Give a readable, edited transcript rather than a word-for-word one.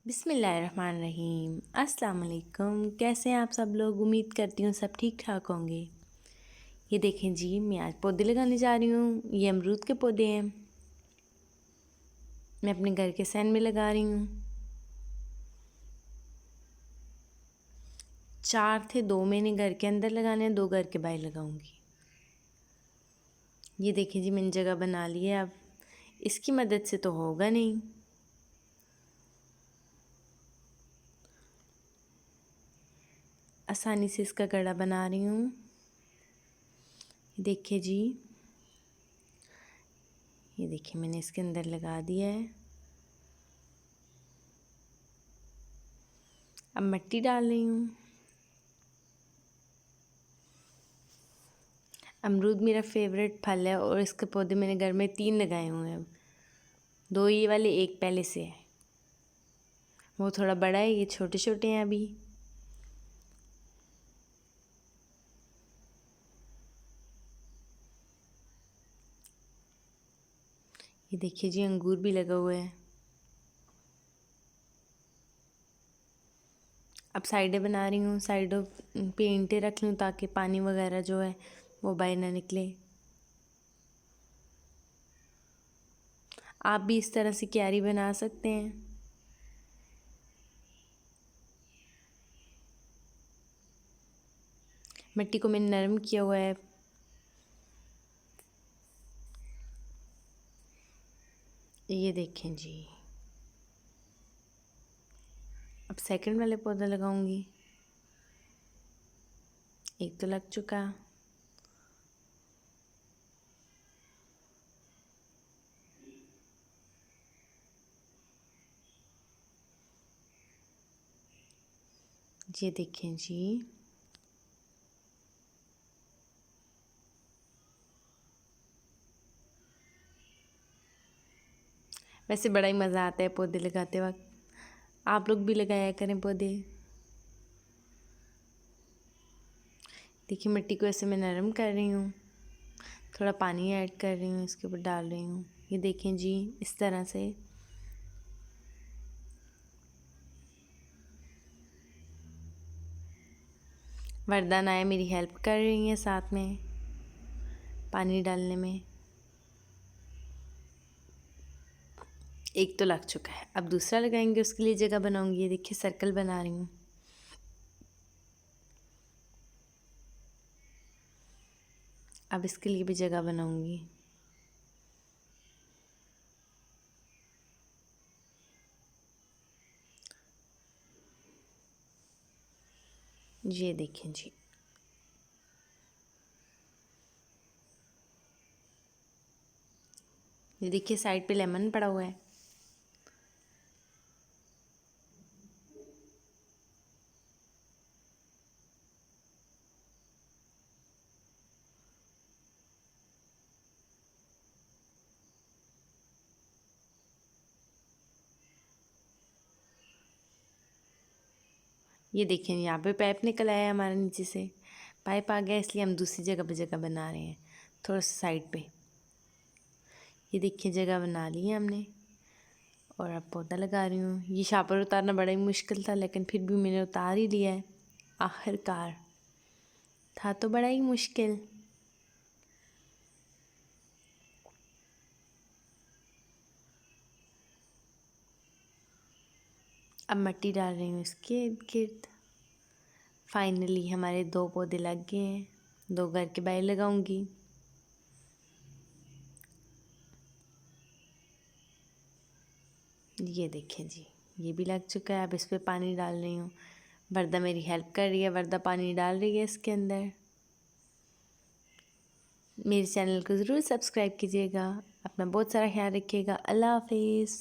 बिस्मिल्लाहिर्रहमानिर्रहीम। अस्सलाम वालेकुम। कैसे हैं आप सब लोग? उम्मीद करती हूँ सब ठीक ठाक होंगे। ये देखें जी, मैं आज पौधे लगाने जा रही हूँ। ये अमरूद के पौधे हैं, मैं अपने घर के सैन में लगा रही हूँ। 4 थे, 2 मैंने घर के अंदर लगाने हैं, 2 घर के बाहर लगाऊंगी। ये देखें जी, मैंने जगह बना ली है। अब इसकी मदद से तो होगा नहीं, आसानी से इसका गड़ा बना रही हूँ। देखिए जी, ये देखिए मैंने इसके अंदर लगा दिया है। अब मिट्टी डाल रही हूँ। अमरूद मेरा फेवरेट फल है और इसके पौधे मैंने घर में 3 लगाए हुए हैं। 2 ये वाले, 1 पहले से है। वो थोड़ा बड़ा है, ये छोटे छोटे हैं अभी। ये देखिए जी, अंगूर भी लगा हुआ है। अब साइडें बना रही हूँ, साइडों पे ईंटें रख लूँ ताकि पानी वगैरह जो है वो बाहर ना निकले। आप भी इस तरह से क्यारी बना सकते हैं। मिट्टी को मैंने नरम किया हुआ है। ये देखें जी, अब सेकंड वाले पौधा लगाऊंगी। एक तो लग चुका। ये देखें जी, वैसे बड़ा ही मज़ा आता है पौधे लगाते वक्त। आप लोग भी लगाया करें पौधे। देखिए मिट्टी को ऐसे मैं नरम कर रही हूँ, थोड़ा पानी ऐड कर रही हूँ, इसके ऊपर डाल रही हूँ। ये देखें जी, इस तरह से। वरदान आया, मेरी हेल्प कर रही हैं साथ में पानी डालने में। एक तो लग चुका है, अब दूसरा लगाएंगे, उसके लिए जगह बनाऊंगी। ये देखिए सर्कल बना रही हूँ। अब इसके लिए भी जगह बनाऊंगी। ये देखें जी, ये देखिए साइड पे लेमन पड़ा हुआ है। ये देखें, यहाँ पे पाइप निकल आया है हमारे नीचे से। पाइप आ गया, इसलिए हम दूसरी जगह पे जगह बना रहे हैं, थोड़ा सा साइड पे। ये देखिए जगह बना ली है हमने, और अब पौधा लगा रही हूँ। ये शापर उतारना बड़ा ही मुश्किल था, लेकिन फिर भी मैंने उतार ही लिया है आखिरकार। था तो बड़ा ही मुश्किल। अब मिट्टी डाल रही हूँ इसके इर्द गिर्द। फाइनली हमारे 2 पौधे लग गए हैं, 2 घर के बाहर लगाऊंगी। ये देखें जी, ये भी लग चुका है। अब इस पे पानी डाल रही हूँ। वर्दा मेरी हेल्प कर रही है, वर्दा पानी डाल रही है इसके अंदर। मेरे चैनल को ज़रूर सब्सक्राइब कीजिएगा। अपना बहुत सारा ख्याल रखिएगा। अल्लाह हाफिज़।